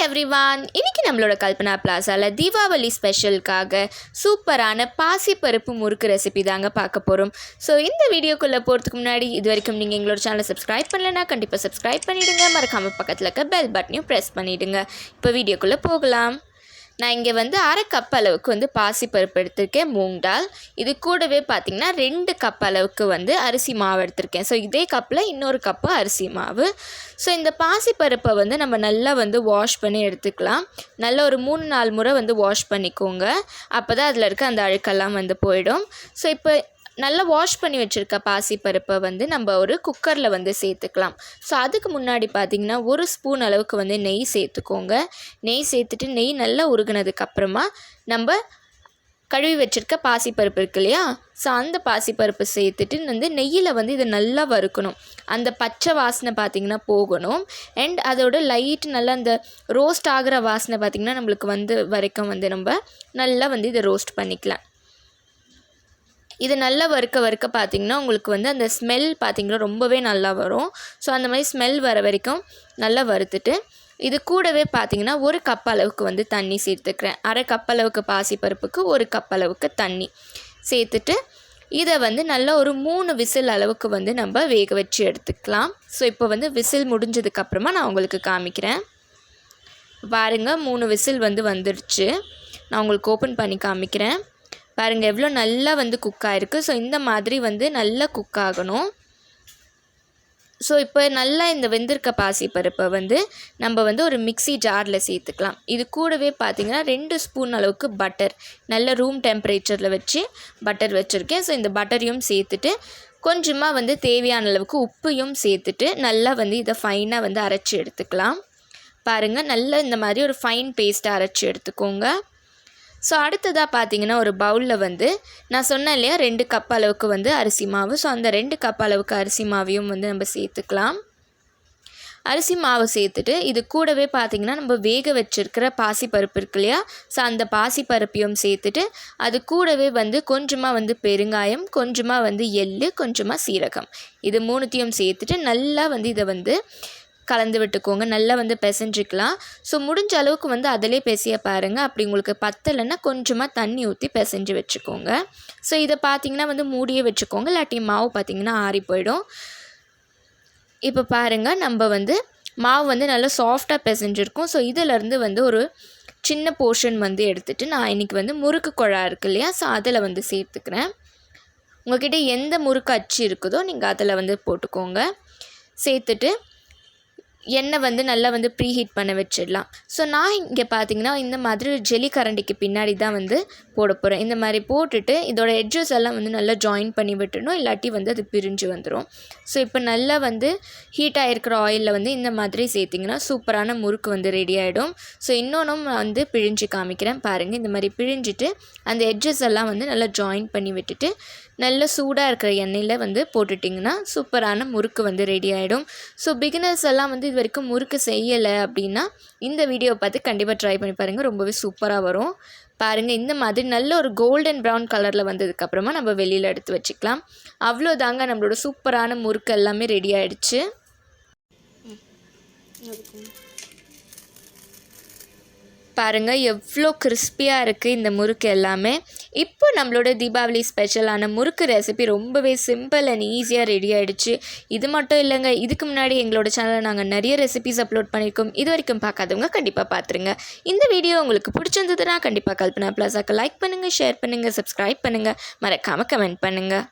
Everyone, இன்னைக்கு நம்மளோட கல்பனா பிளாசாவில் தீபாவளி ஸ்பெஷலுக்காக சூப்பரான பாசிப்பருப்பு முறுக்கு ரெசிபி தாங்க பார்க்க போகிறோம். ஸோ இந்த வீடியோக்குள்ளே போகிறதுக்கு முன்னாடி இது வரைக்கும் நீங்கள் எங்களோட சேனலை சப்ஸ்கிரைப் பண்ணலைன்னா கண்டிப்பாக சப்ஸ்கிரைப் பண்ணிவிடுங்க. மறக்காமல் பக்கத்தில் இருக்க பெல் பட்டனையும் ப்ரெஸ் பண்ணிவிடுங்க. இப்போ வீடியோக்குள்ளே போகலாம். நான் இங்கே அரை கப் அளவுக்கு பாசிப்பருப்பு எடுத்திருக்கேன், மூங் டால். இது கூடவே பார்த்திங்கன்னா 2 கப் அளவுக்கு அரிசி மாவு எடுத்திருக்கேன். ஸோ இதே கப்பில் இன்னொரு கப்பு அரிசி மாவு. ஸோ இந்த பாசிப்பருப்பை நம்ம நல்லா வாஷ் பண்ணி எடுத்துக்கலாம். நல்லா ஒரு 3-4 முறை வாஷ் பண்ணிக்கோங்க. அப்போ தான் அதில் இருக்க அந்த அழுக்கெல்லாம் போயிடும். ஸோ இப்போ நல்லா வாஷ் பண்ணி வச்சுருக்க பாசிப்பருப்பை நம்ம ஒரு குக்கரில் சேர்த்துக்கலாம். ஸோ அதுக்கு முன்னாடி பார்த்திங்கன்னா 1 ஸ்பூன் அளவுக்கு நெய் சேர்த்துக்கோங்க. நெய் சேர்த்துட்டு நெய் நல்லா உருகினதுக்கப்புறமா நம்ம கழுவி வச்சுருக்க பாசிப்பருப்பு இருக்கு இல்லையா, ஸோ அந்த பாசிப்பருப்பு சேர்த்துட்டு நெய்யில் இதை நல்லா வறுக்கணும். அந்த பச்சை வாசனை பார்த்திங்கன்னா போகணும். அண்ட் அதோட லைட் நல்லா அந்த ரோஸ்ட் ஆகிற வாசனை பார்த்திங்கன்னா நம்மளுக்கு வரைக்கும் நம்ம நல்லா இதை ரோஸ்ட் பண்ணிக்கலாம். இது நல்லா வறுக்க பார்த்திங்கன்னா உங்களுக்கு அந்த ஸ்மெல் பார்த்திங்கன்னா ரொம்பவே நல்லா வரும். ஸோ அந்த மாதிரி ஸ்மெல் வர வரைக்கும் நல்லா வறுத்துட்டு இது கூடவே பார்த்திங்கன்னா 1 கப் அளவுக்கு தண்ணி சேர்த்துக்கிறேன். 1/2 கப் அளவுக்கு பாசிப்பருப்புக்கு 1 கப் அளவுக்கு தண்ணி சேர்த்துட்டு இதை நல்லா ஒரு 3 விசில் அளவுக்கு நம்ம வேக வச்சு எடுத்துக்கலாம். ஸோ இப்போ விசில் முடிஞ்சதுக்கப்புறமா நான் உங்களுக்கு காமிக்கிறேன். பாருங்கள், 3 விசில் வந்துடுச்சு. நான் உங்களுக்கு ஓப்பன் பண்ணி காமிக்கிறேன். பாருங்கள் எவ்வளோ நல்லா குக் ஆகிருக்கு. ஸோ இந்த மாதிரி நல்லா குக் ஆகணும். ஸோ இப்போ நல்லா இந்த வெந்திருக்க பாசிப்பருப்பை நம்ம ஒரு மிக்ஸி ஜாரில் சேர்த்துக்கலாம். இது கூடவே பார்த்திங்கன்னா 2 ஸ்பூன் அளவுக்கு பட்டர், நல்ல ரூம் டெம்பரேச்சரில் வச்சு பட்டர் வச்சுருக்கேன். ஸோ இந்த பட்டரையும் சேர்த்துட்டு கொஞ்சமாக தேவையான அளவுக்கு உப்பையும் சேர்த்துட்டு நல்லா இதை ஃபைனாக அரைச்சி எடுத்துக்கலாம். பாருங்கள், நல்லா இந்த மாதிரி ஒரு ஃபைன் பேஸ்ட்டாக அரைச்சி எடுத்துக்கோங்க. ஸோ அடுத்ததாக பார்த்திங்கன்னா ஒரு பவுலில் நான் சொன்னேன் இல்லையா 2 கப் அளவுக்கு அரிசி மாவு. ஸோ அந்த 2 கப் அளவுக்கு அரிசி மாவையும் நம்ம சேர்த்துக்கலாம். அரிசி மாவு சேர்த்துட்டு இது கூடவே பார்த்திங்கன்னா நம்ம வேக வச்சுருக்கிற பாசிப்பருப்பு இருக்கு இல்லையா, ஸோ அந்த பாசிப்பருப்பையும் சேர்த்துட்டு அது கூடவே கொஞ்சமாக பெருங்காயம், கொஞ்சமாக எள்ளு, கொஞ்சமாக சீரகம், இது 3த்தையும் சேர்த்துட்டு நல்லா இதை கலந்து விட்டுக்கோங்க. நல்லா பிசைஞ்சிக்கலாம். ஸோ முடிஞ்ச அளவுக்கு அதிலே பிசைய பாருங்கள். அப்படி உங்களுக்கு பத்தலைன்னா கொஞ்சமாக தண்ணி ஊற்றி பிசைஞ்சு வச்சுக்கோங்க. ஸோ இதை பார்த்திங்கன்னா மூடியே வச்சுக்கோங்க, இல்லாட்டி மாவு பார்த்திங்கன்னா ஆறி போயிடும். இப்போ பாருங்கள், நம்ம மாவு நல்லா சாஃப்டாக பிசைஞ்சிருக்கும். ஸோ இதிலேருந்து ஒரு சின்ன போர்ஷன் எடுத்துகிட்டு நான் இன்றைக்கி முறுக்கு குழா இருக்கு இல்லையா, ஸோ அதில் சேர்த்துக்கிறேன். உங்கள்கிட்ட எந்த முறுக்கு அச்சு இருக்குதோ நீங்கள் அதில் போட்டுக்கோங்க. சேர்த்துட்டு எண்ணெய் நல்லா ப்ரீஹீட் பண்ண வச்சிடலாம். ஸோ நான் இங்கே பார்த்திங்கன்னா இந்த மாதிரி ஜெல்லி கரண்டிக்கு பின்னாடி தான் போட போகிறேன். இந்த மாதிரி போட்டுட்டு இதோட எட்ஜஸ் எல்லாம் நல்லா ஜாயின் பண்ணி விட்டுடணும், இல்லாட்டி அது பிரிஞ்சு வந்துடும். ஸோ இப்போ நல்லா ஹீட்டாக இருக்கிற ஆயிலில் இந்த மாதிரி சேர்த்திங்கன்னா சூப்பரான முறுக்கு ரெடி ஆகிடும். ஸோ இன்னொன்றும் நான் பிழிஞ்சு காமிக்கிறேன். பாருங்கள், இந்த மாதிரி பிழிஞ்சிட்டு அந்த எட்ஜஸ் எல்லாம் நல்லா ஜாயின் பண்ணி விட்டுட்டு நல்ல சூடாக இருக்கிற எண்ணெயில் போட்டுட்டிங்கன்னா சூப்பரான முறுக்கு ரெடி ஆகிடும். ஸோ பிகினர்ஸ் எல்லாம் இது வரைக்கும் முறுக்கு செய்யலை அப்படின்னா இந்த வீடியோவை பார்த்து கண்டிப்பாக ட்ரை பண்ணி பாருங்கள், ரொம்பவே சூப்பராக வரும். பாருங்கள், இந்த மாதிரி நல்ல ஒரு கோல்டன் ப்ரௌன் கலரில் வந்ததுக்கப்புறமா நம்ம வெளியில் எடுத்து வச்சுக்கலாம். அவ்வளோதாங்க, நம்மளோட சூப்பரான முறுக்கு எல்லாமே ரெடி ஆகிடுச்சு. பாருங்கள் எவ்வளோ கிறிஸ்பியாக இருக்குது இந்த முறுக்கு எல்லாமே. இப்போ நம்மளோட தீபாவளி ஸ்பெஷலான முறுக்கு ரெசிபி ரொம்பவே சிம்பிள் அண்ட் ஈஸியாக ரெடி ஆகிடுச்சு. இது மட்டும் இல்லைங்க, இதுக்கு முன்னாடி எங்களோட சேனலில் நாங்கள் நிறைய ரெசிபிஸ் அப்லோட் பண்ணியிருக்கோம். இது வரைக்கும் பார்க்காதவங்க கண்டிப்பாக பார்த்துருங்க. இந்த வீடியோ உங்களுக்கு பிடிச்சிருந்ததுன்னா கண்டிப்பாக கல்பனா பிளாசாக்கு லைக் பண்ணுங்கள், ஷேர் பண்ணுங்கள், சப்ஸ்கிரைப் பண்ணுங்கள், மறக்காமல் கமெண்ட் பண்ணுங்கள்.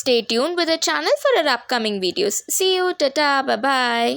Stay tuned with the channel for our upcoming videos. See you, tata, bye bye.